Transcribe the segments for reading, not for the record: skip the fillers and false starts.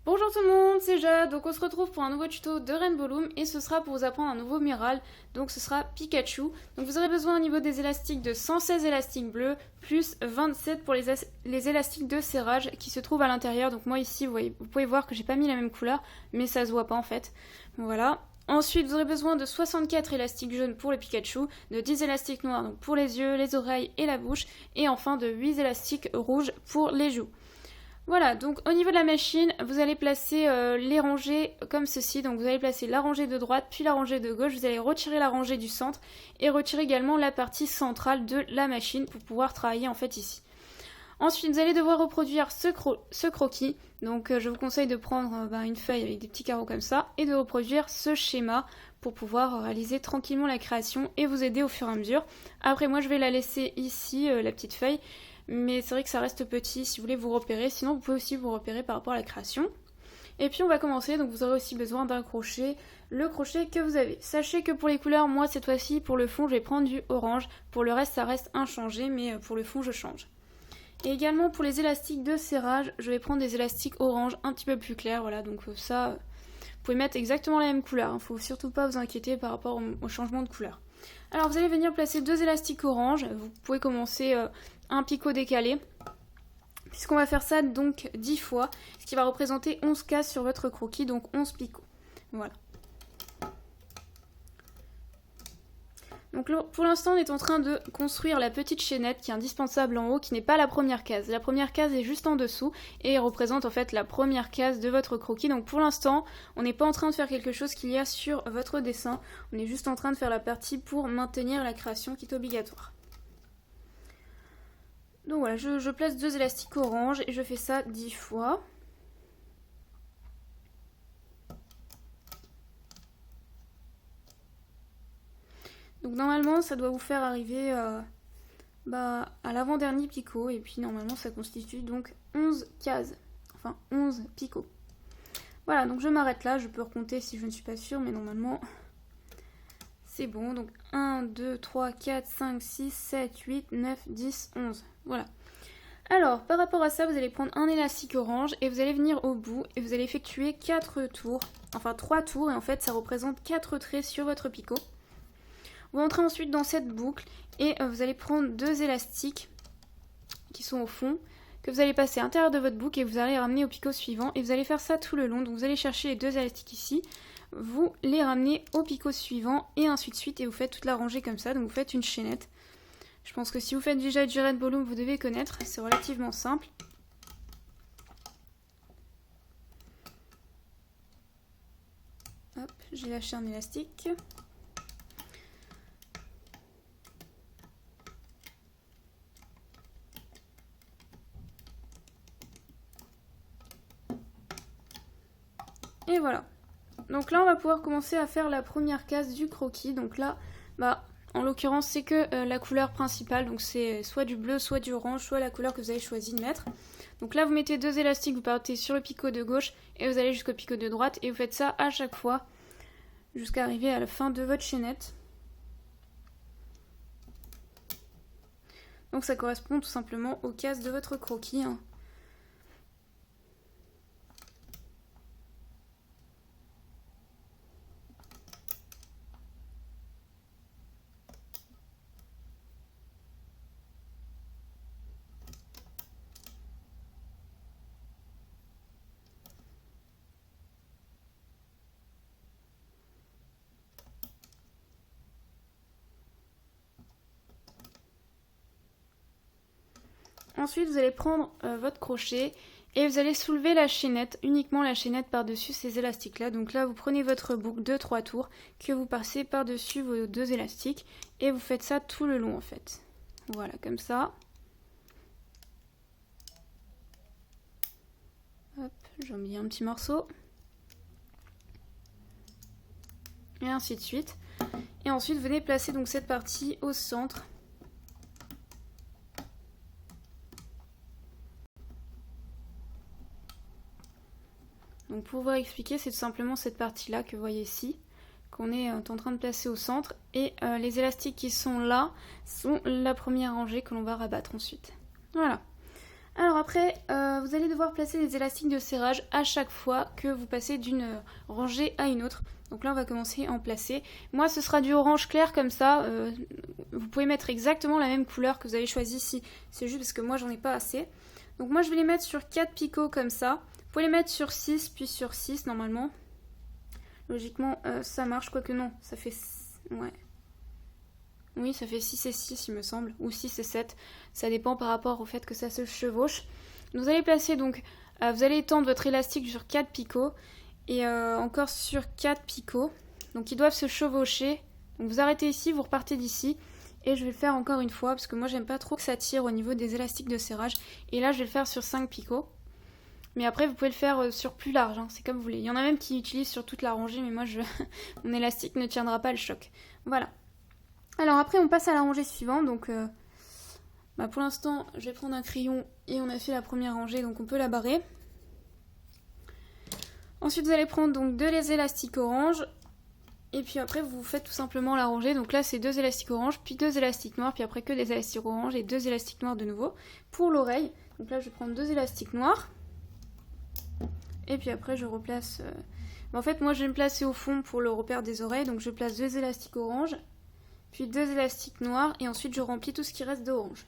Bonjour tout le monde, c'est Jade, donc on se retrouve pour un nouveau tuto de Rainbow Loom et ce sera pour vous apprendre un nouveau mural, donc ce sera Pikachu. Donc vous aurez besoin au niveau des élastiques de 116 élastiques bleus, plus 27 pour les élastiques de serrage qui se trouvent à l'intérieur. Donc moi ici, vous pouvez voir que j'ai pas mis la même couleur, mais ça se voit pas en fait. Donc voilà. Ensuite, vous aurez besoin de 64 élastiques jaunes pour le Pikachu, de 10 élastiques noirs donc pour les yeux, les oreilles et la bouche, et enfin de 8 élastiques rouges pour les joues. Voilà, donc au niveau de la machine, vous allez placer les rangées comme ceci. Donc vous allez placer la rangée de droite, puis la rangée de gauche. Vous allez retirer la rangée du centre et retirer également la partie centrale de la machine pour pouvoir travailler en fait ici. Ensuite, vous allez devoir reproduire ce croquis. Donc je vous conseille de prendre une feuille avec des petits carreaux comme ça et de reproduire ce schéma pour pouvoir réaliser tranquillement la création et vous aider au fur et à mesure. Après, moi je vais la laisser ici, la petite feuille. Mais c'est vrai que ça reste petit si vous voulez vous repérer, sinon vous pouvez aussi vous repérer par rapport à la création. Et puis on va commencer, donc vous aurez aussi besoin d'un crochet, le crochet que vous avez. Sachez que pour les couleurs, moi cette fois-ci, pour le fond, je vais prendre du orange. Pour le reste, ça reste inchangé, mais pour le fond, je change. Et également pour les élastiques de serrage, je vais prendre des élastiques orange un petit peu plus clairs, voilà, donc ça, vous pouvez mettre exactement la même couleur, il ne faut surtout pas vous inquiéter par rapport au changement de couleur. Alors vous allez venir placer deux élastiques orange, vous pouvez commencer un picot décalé, puisqu'on va faire ça donc 10 fois, ce qui va représenter 11 cases sur votre croquis, donc 11 picots. Voilà. Donc pour l'instant, on est en train de construire la petite chaînette qui est indispensable en haut, qui n'est pas la première case. La première case est juste en dessous et représente en fait la première case de votre croquis. Donc pour l'instant, on n'est pas en train de faire quelque chose qu'il y a sur votre dessin. On est juste en train de faire la partie pour maintenir la création qui est obligatoire. Donc voilà, je place deux élastiques orange et je fais ça 10 fois. Donc normalement, ça doit vous faire arriver à l'avant-dernier picot. Et puis normalement, ça constitue donc 11 cases. Enfin, 11 picots. Voilà, donc je m'arrête là. Je peux recompter si je ne suis pas sûre, mais normalement, c'est bon. Donc 1, 2, 3, 4, 5, 6, 7, 8, 9, 10, 11. Voilà. Alors, par rapport à ça, vous allez prendre un élastique orange et vous allez venir au bout et vous allez effectuer 4 tours. Enfin, 3 tours et en fait, ça représente 4 traits sur votre picot. Vous entrez ensuite dans cette boucle et vous allez prendre deux élastiques qui sont au fond, que vous allez passer à l'intérieur de votre boucle et vous allez ramener au picot suivant. Et vous allez faire ça tout le long. Donc vous allez chercher les deux élastiques ici, vous les ramenez au picot suivant et ainsi de suite. Et vous faites toute la rangée comme ça. Donc vous faites une chaînette. Je pense que si vous faites déjà du Rainbow Loom, vous devez connaître. C'est relativement simple. Hop, j'ai lâché un élastique. Et voilà. Donc là, on va pouvoir commencer à faire la première case du croquis. Donc là, en l'occurrence, c'est que la couleur principale. Donc c'est soit du bleu, soit du orange, soit la couleur que vous avez choisi de mettre. Donc là, vous mettez deux élastiques, vous partez sur le picot de gauche et vous allez jusqu'au picot de droite. Et vous faites ça à chaque fois jusqu'à arriver à la fin de votre chaînette. Donc ça correspond tout simplement aux cases de votre croquis. Ensuite, vous allez prendre votre crochet et vous allez soulever la chaînette, uniquement la chaînette par-dessus ces élastiques-là. Donc là, vous prenez votre boucle de 3 tours que vous passez par-dessus vos deux élastiques et vous faites ça tout le long en fait. Voilà, comme ça. Hop, j'en mets un petit morceau. Et ainsi de suite. Et ensuite, vous venez placer donc cette partie au centre. Donc pour vous expliquer, c'est tout simplement cette partie-là que vous voyez ici, qu'on est en train de placer au centre. Et les élastiques qui sont là sont la première rangée que l'on va rabattre ensuite. Voilà. Alors après, vous allez devoir placer des élastiques de serrage à chaque fois que vous passez d'une rangée à une autre. Donc là, on va commencer à en placer. Moi, ce sera du orange clair comme ça. Vous pouvez mettre exactement la même couleur que vous avez choisie ici. C'est juste parce que moi, j'en ai pas assez. Donc moi, je vais les mettre sur 4 picots comme ça. Vous pouvez les mettre sur 6, puis sur 6 normalement. Logiquement, ça marche. Quoique non, ça fait... Ouais. Oui, ça fait 6 et 6, il me semble. Ou 6 et 7. Ça dépend par rapport au fait que ça se chevauche. Vous allez placer donc... vous allez étendre votre élastique sur 4 picots. Et encore sur 4 picots. Donc ils doivent se chevaucher. Donc vous arrêtez ici, vous repartez d'ici. Et je vais le faire encore une fois parce que moi j'aime pas trop que ça tire au niveau des élastiques de serrage. Et là je vais le faire sur 5 picots. Mais après vous pouvez le faire sur plus large, hein, c'est comme vous voulez. Il y en a même qui utilisent sur toute la rangée, mais moi mon élastique ne tiendra pas le choc. Voilà. Alors après on passe à la rangée suivante. Donc pour l'instant je vais prendre un crayon et on a fait la première rangée donc on peut la barrer. Ensuite vous allez prendre donc 2 élastiques orange. Et puis après vous faites tout simplement la rangée. Donc là c'est 2 élastiques orange, puis 2 élastiques noirs, puis après que des élastiques orange et 2 élastiques noirs de nouveau. Pour l'oreille, donc là je vais prendre 2 élastiques noirs. Et puis après je replace... En fait moi je vais me placer au fond pour le repère des oreilles. Donc je place 2 élastiques orange, puis 2 élastiques noirs. Et ensuite je remplis tout ce qui reste d'orange.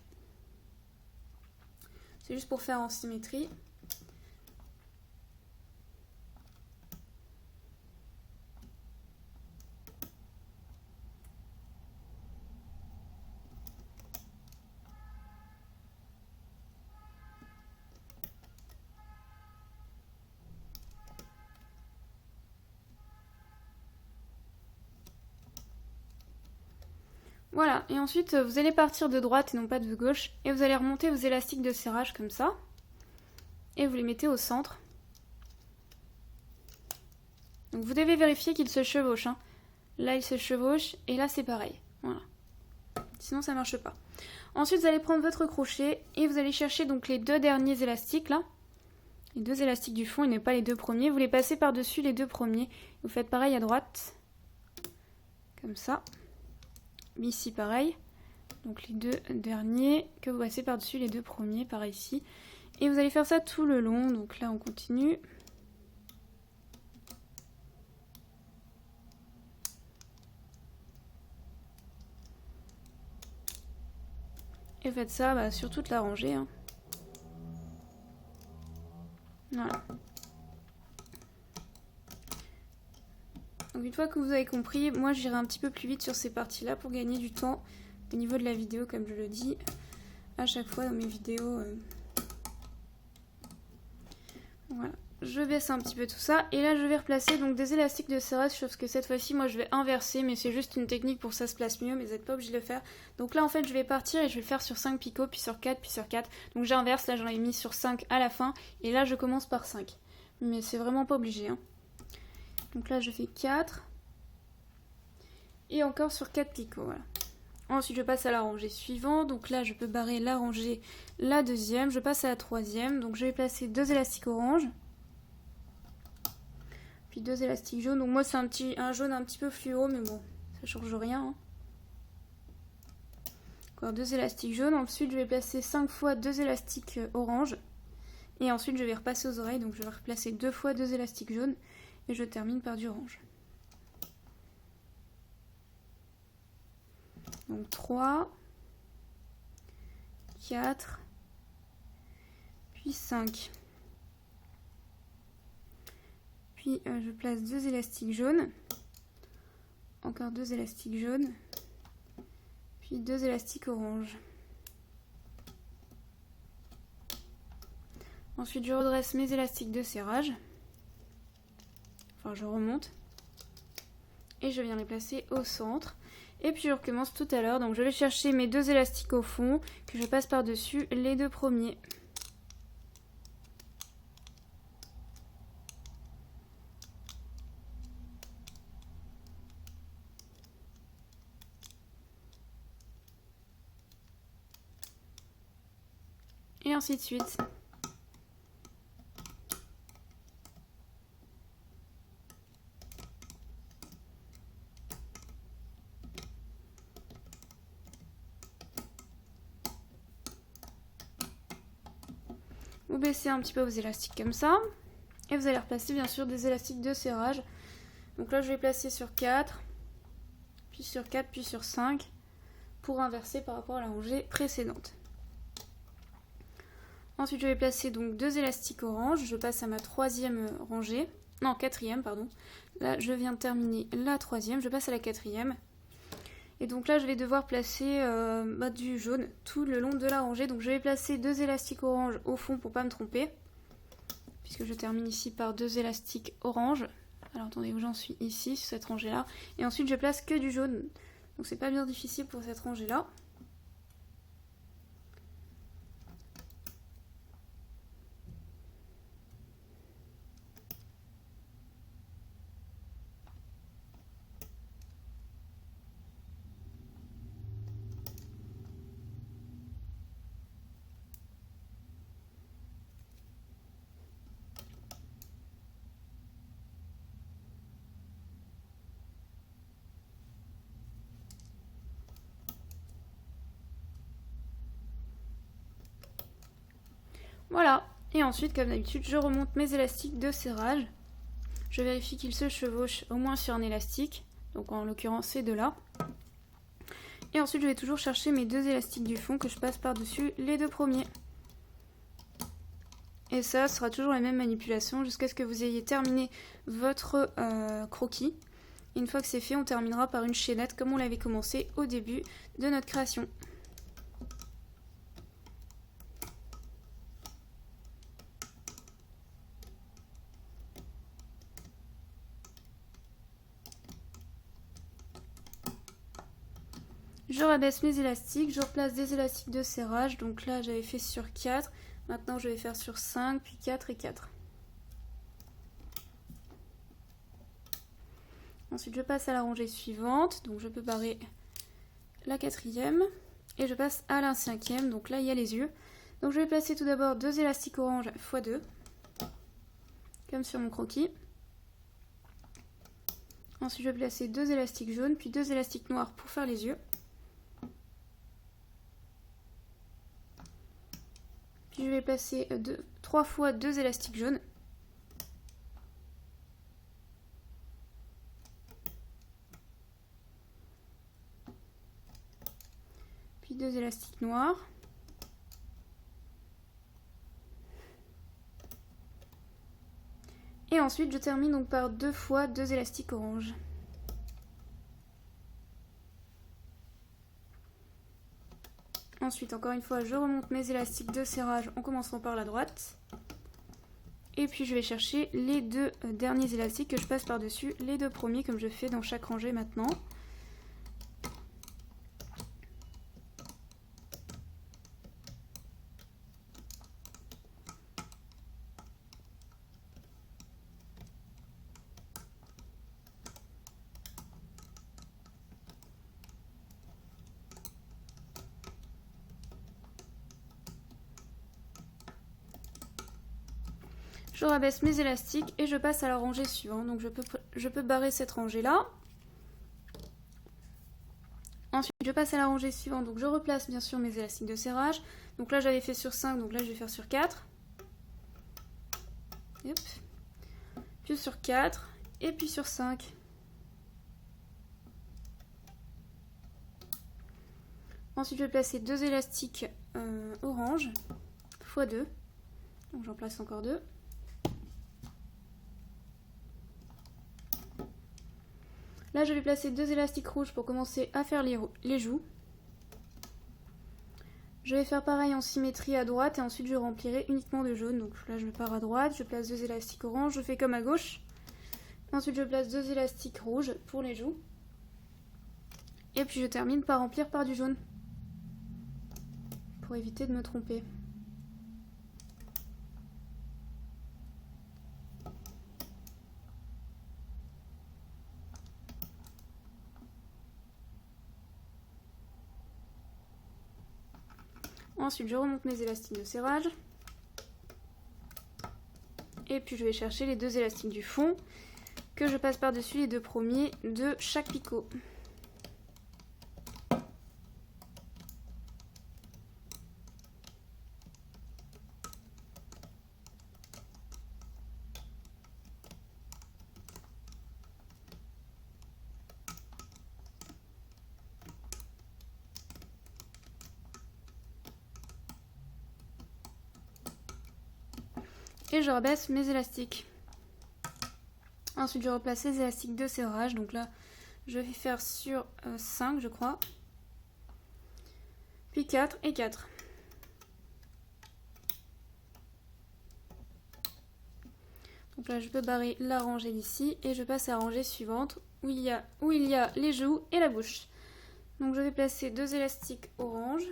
C'est juste pour faire en symétrie. Voilà, et ensuite vous allez partir de droite et non pas de gauche, et vous allez remonter vos élastiques de serrage comme ça, et vous les mettez au centre. Donc vous devez vérifier qu'ils se chevauchent, hein. Là ils se chevauchent, et là c'est pareil, voilà. Sinon ça marche pas. Ensuite vous allez prendre votre crochet, et vous allez chercher donc les 2 derniers élastiques là, les 2 élastiques du fond, et non pas les 2 premiers, vous les passez par-dessus les 2 premiers, vous faites pareil à droite, comme ça. Ici pareil, donc les 2 derniers que vous passez par-dessus les 2 premiers, par ici. Et vous allez faire ça tout le long, donc là on continue. Et faites ça sur toute la rangée. Hein. Voilà. Donc une fois que vous avez compris, moi j'irai un petit peu plus vite sur ces parties-là pour gagner du temps au niveau de la vidéo, comme je le dis à chaque fois dans mes vidéos. Voilà, je baisse un petit peu tout ça et là je vais replacer donc des élastiques de serrage, sauf que cette fois-ci moi je vais inverser, mais c'est juste une technique pour que ça se place mieux, mais vous n'êtes pas obligé de le faire. Donc là en fait je vais partir et je vais le faire sur 5 picots, puis sur 4, puis sur 4. Donc j'inverse, là j'en ai mis sur 5 à la fin et là je commence par 5. Mais c'est vraiment pas obligé. Hein. Donc là je fais 4 et encore sur 4 picots, voilà. Ensuite je passe à la rangée suivante, donc là je peux barrer la rangée, la deuxième, je passe à la troisième, donc je vais placer 2 élastiques orange, puis 2 élastiques jaunes, donc moi c'est un jaune un petit peu fluo, mais bon, ça change rien. Hein. Encore 2 élastiques jaunes, ensuite je vais placer 5 fois 2 élastiques orange, et ensuite je vais repasser aux oreilles, donc je vais replacer 2 fois 2 élastiques jaunes, et je termine par du orange. Donc 3, 4, puis 5. Puis je place 2 élastiques jaunes, encore 2 élastiques jaunes, puis 2 élastiques orange. Ensuite je redresse mes élastiques de serrage, enfin je remonte, et je viens les placer au centre. Et puis je recommence tout à l'heure, donc je vais chercher mes 2 élastiques au fond, que je passe par-dessus les 2 premiers. Et ainsi de suite. Vous baissez un petit peu vos élastiques comme ça. Et vous allez replacer bien sûr des élastiques de serrage. Donc là je vais placer sur 4, puis sur 4, puis sur 5 pour inverser par rapport à la rangée précédente. Ensuite je vais placer donc 2 élastiques orange. Je passe à ma troisième rangée. Non, quatrième, pardon. Là je viens de terminer la troisième, je passe à la quatrième. Et donc là je vais devoir placer du jaune tout le long de la rangée. Donc je vais placer 2 élastiques orange au fond pour pas me tromper. Puisque je termine ici par 2 élastiques orange. Alors attendez où j'en suis ici, sur cette rangée là. Et ensuite je place que du jaune. Donc c'est pas bien difficile pour cette rangée là. Voilà, et ensuite comme d'habitude je remonte mes élastiques de serrage. Je vérifie qu'ils se chevauchent au moins sur un élastique, donc en l'occurrence ces deux-là. Et ensuite je vais toujours chercher mes 2 élastiques du fond que je passe par-dessus les 2 premiers. Et ça sera toujours la même manipulation jusqu'à ce que vous ayez terminé votre croquis. Une fois que c'est fait, on terminera par une chaînette comme on l'avait commencé au début de notre création. Je rabaisse mes élastiques, je replace des élastiques de serrage. Donc là j'avais fait sur 4, maintenant je vais faire sur 5, puis 4 et 4. Ensuite je passe à la rangée suivante, donc je peux barrer la quatrième. Et je passe à la cinquième, donc là il y a les yeux. Donc je vais placer tout d'abord 2 élastiques orange x 2, comme sur mon croquis. Ensuite je vais placer 2 élastiques jaunes, puis 2 élastiques noirs pour faire les yeux. Puis je vais placer 3 fois 2 élastiques jaunes. Puis 2 élastiques noirs. Et ensuite je termine donc par 2 fois 2 élastiques orange. Ensuite, encore une fois, je remonte mes élastiques de serrage en commençant par la droite. Et puis je vais chercher les 2 derniers élastiques que je passe par-dessus les 2 premiers comme je fais dans chaque rangée maintenant. Je rabaisse mes élastiques et je passe à la rangée suivante. Donc je peux barrer cette rangée là. Ensuite je passe à la rangée suivante, donc je replace bien sûr mes élastiques de serrage. Donc là j'avais fait sur 5, donc là je vais faire sur 4. Hop. Puis sur 4 et puis sur 5. Ensuite je vais placer 2 élastiques orange x 2. Donc j'en place encore 2. Là, je vais placer 2 élastiques rouges pour commencer à faire les joues. Je vais faire pareil en symétrie à droite et ensuite je remplirai uniquement de jaune. Donc là, je pars à droite, je place 2 élastiques orange, je fais comme à gauche. Ensuite, je place 2 élastiques rouges pour les joues. Et puis je termine par remplir par du jaune. Pour éviter de me tromper. Ensuite, je remonte mes élastiques de serrage. Et puis, je vais chercher les 2 élastiques du fond que je passe par-dessus les 2 premiers de chaque picot. Et je rabaisse mes élastiques. Ensuite, je replace les élastiques de serrage. Donc là, je vais faire sur 5, je crois. Puis 4 et 4. Donc là, je peux barrer la rangée d'ici et je passe à la rangée suivante où il y a les joues et la bouche. Donc je vais placer 2 élastiques orange.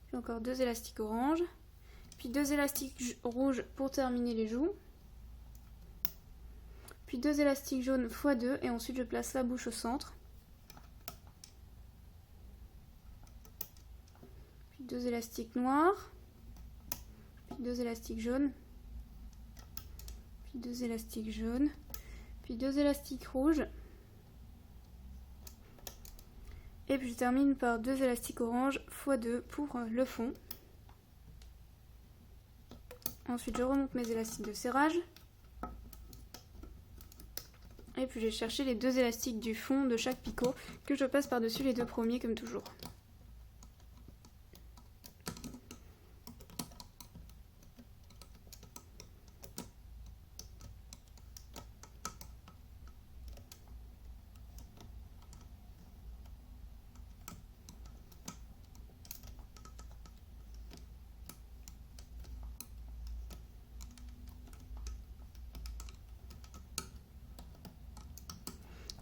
Puis encore 2 élastiques orange. Puis 2 élastiques rouges pour terminer les joues. Puis 2 élastiques jaunes x 2 et ensuite je place la bouche au centre. Puis 2 élastiques noirs. Puis 2 élastiques jaunes. Puis 2 élastiques jaunes. Puis 2 élastiques rouges. Et puis je termine par 2 élastiques orange x 2 pour le fond. Ensuite je remonte mes élastiques de serrage. Et puis je vais chercher les 2 élastiques du fond de chaque picot que je passe par-dessus les 2 premiers comme toujours.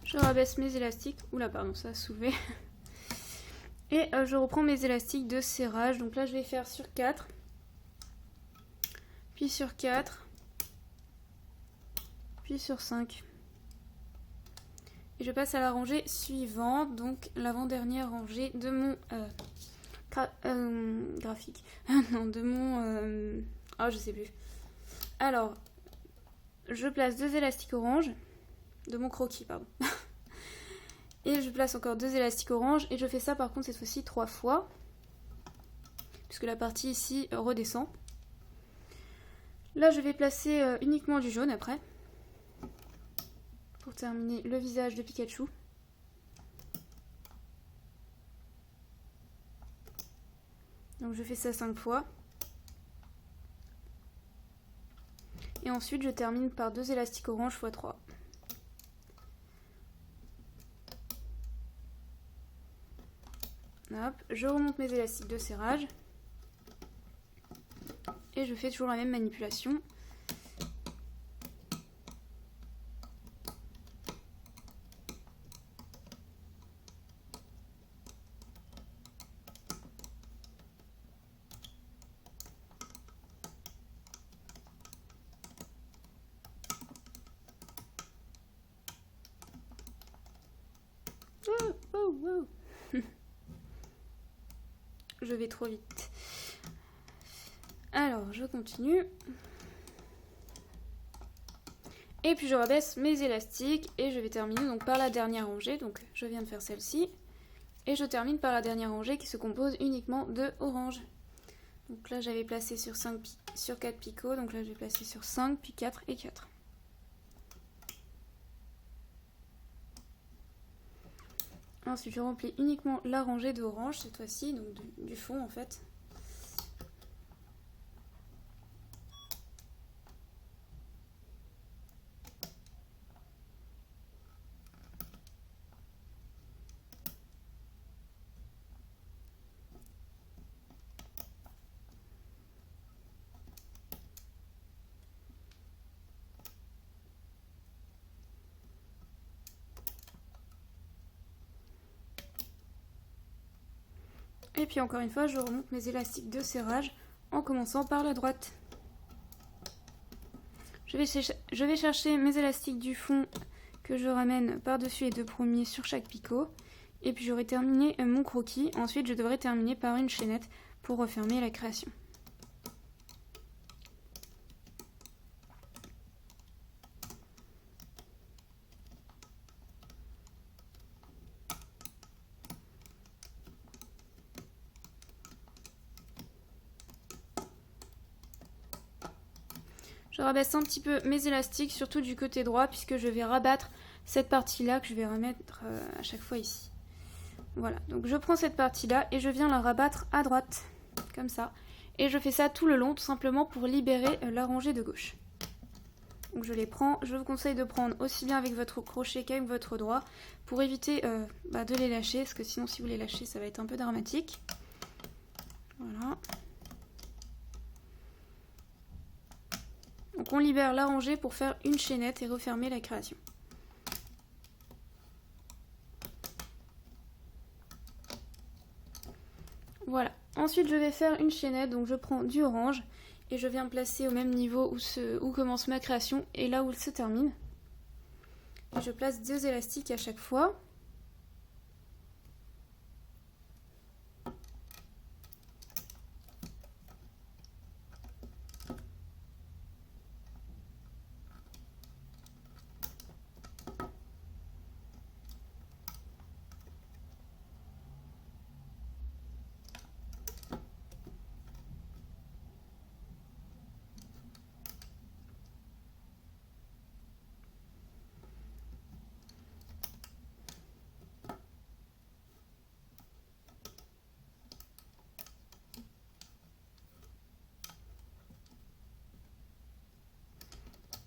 Je rabaisse mes élastiques. Oula, pardon, ça a soulevé. Et je reprends mes élastiques de serrage. Donc là, je vais faire sur 4. Puis sur 4. Puis sur 5. Et je passe à la rangée suivante. Donc l'avant-dernière rangée de mon graphique. Non, de mon... Oh, je sais plus. Alors, je place 2 élastiques orange. De mon croquis, pardon. Et je place encore 2 élastiques orange. Et je fais ça par contre cette fois-ci 3 fois. Puisque la partie ici redescend. Là je vais placer uniquement du jaune après. Pour terminer le visage de Pikachu. Donc je fais ça 5 fois. Et ensuite je termine par 2 élastiques orange x 3. Hop, je remonte mes élastiques de serrage et je fais toujours la même manipulation. Oh, oh, oh. Je vais trop vite. Alors, je continue. Et puis je rabaisse mes élastiques et je vais terminer donc par la dernière rangée. Donc je viens de faire celle-ci. Et je termine par la dernière rangée qui se compose uniquement de orange. Donc là j'avais placé sur 4 picots. Donc là je vais placer sur 5, puis 4 et 4. Ensuite je remplis uniquement la rangée d'orange cette fois-ci, donc du fond en fait. Et puis encore une fois, je remonte mes élastiques de serrage en commençant par la droite. Je vais chercher mes élastiques du fond que je ramène par-dessus les 2 premiers sur chaque picot. Et puis j'aurai terminé mon croquis. Ensuite, je devrais terminer par une chaînette pour refermer la création. Je rabaisse un petit peu mes élastiques, surtout du côté droit, puisque je vais rabattre cette partie-là que je vais remettre à chaque fois ici. Voilà, donc je prends cette partie-là et je viens la rabattre à droite, comme ça. Et je fais ça tout le long, tout simplement pour libérer la rangée de gauche. Donc je les prends, je vous conseille de prendre aussi bien avec votre crochet qu'avec votre doigt pour éviter de les lâcher, parce que sinon si vous les lâchez ça va être un peu dramatique. Voilà. Donc on libère la rangée pour faire une chaînette et refermer la création. Voilà. Ensuite je vais faire une chaînette, donc je prends du orange. Et je viens placer au même niveau où commence ma création et là où elle se termine. Et je place 2 élastiques à chaque fois.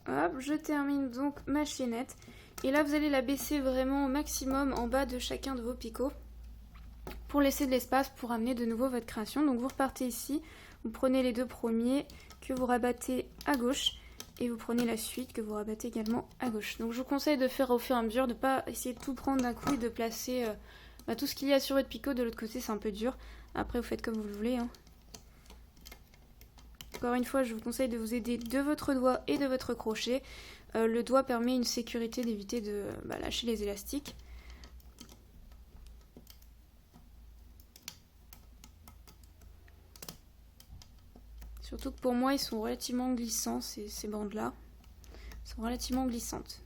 Hop, je termine donc ma chaînette. Et là, vous allez la baisser vraiment au maximum en bas de chacun de vos picots pour laisser de l'espace pour amener de nouveau votre création. Donc vous repartez ici, vous prenez les 2 premiers que vous rabattez à gauche et vous prenez la suite que vous rabattez également à gauche. Donc je vous conseille de faire au fur et à mesure, de ne pas essayer de tout prendre d'un coup et de placer tout ce qu'il y a sur votre picot de l'autre côté, c'est un peu dur. Après vous faites comme vous le voulez, hein. Encore une fois, je vous conseille de vous aider de votre doigt et de votre crochet. Le doigt permet une sécurité d'éviter de lâcher les élastiques. Surtout que pour moi, ils sont relativement glissants, ces bandes-là. Elles sont relativement glissantes.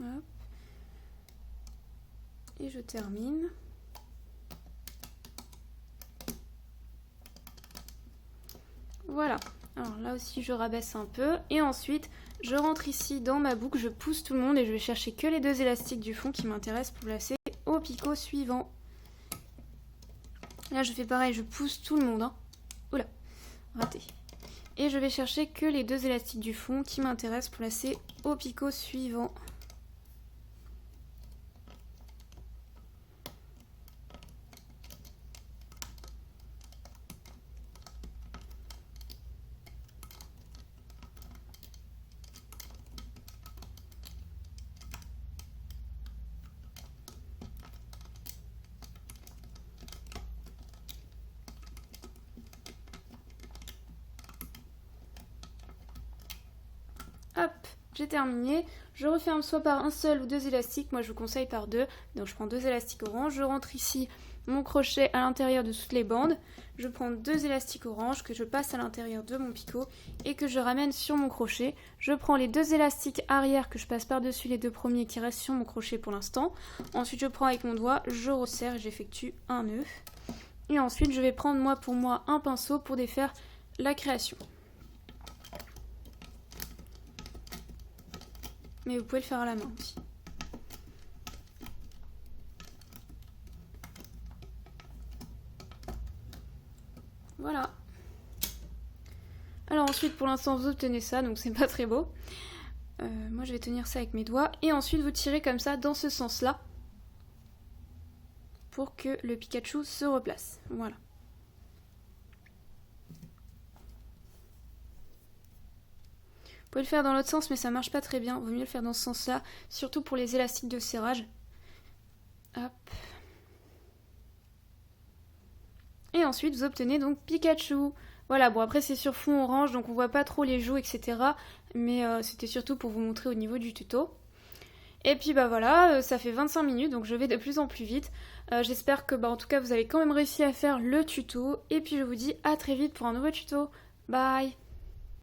Hop. Et je termine. Voilà. Alors là aussi je rabaisse un peu. Et ensuite je rentre ici dans ma boucle, je pousse tout le monde et je vais chercher que les 2 élastiques du fond qui m'intéressent pour placer au picot suivant. Là je fais pareil, je pousse tout le monde. Hein. Oula, raté. Et je vais chercher que les 2 élastiques du fond qui m'intéressent pour placer au picot suivant. Hop, j'ai terminé. Je referme soit par un seul ou 2 élastiques. Moi, je vous conseille par 2. Donc, je prends 2 élastiques orange. Je rentre ici mon crochet à l'intérieur de toutes les bandes. Je prends 2 élastiques orange que je passe à l'intérieur de mon picot et que je ramène sur mon crochet. Je prends les 2 élastiques arrière que je passe par-dessus les 2 premiers qui restent sur mon crochet pour l'instant. Ensuite, je prends avec mon doigt, je resserre et j'effectue un nœud. Et ensuite, je vais prendre pour moi un pinceau pour défaire la création. Mais vous pouvez le faire à la main aussi. Voilà. Alors ensuite, pour l'instant, vous obtenez ça, donc c'est pas très beau. Moi, je vais tenir ça avec mes doigts. Et ensuite, vous tirez comme ça, dans ce sens-là, pour que le Pikachu se replace. Voilà. Vous pouvez le faire dans l'autre sens, mais ça marche pas très bien. Vaut mieux le faire dans ce sens-là, surtout pour les élastiques de serrage. Hop. Et ensuite, vous obtenez donc Pikachu. Voilà, bon après c'est sur fond orange, donc on voit pas trop les joues, etc. Mais c'était surtout pour vous montrer au niveau du tuto. Et puis voilà, ça fait 25 minutes, donc je vais de plus en plus vite. J'espère que en tout cas vous avez quand même réussi à faire le tuto. Et puis je vous dis à très vite pour un nouveau tuto. Bye!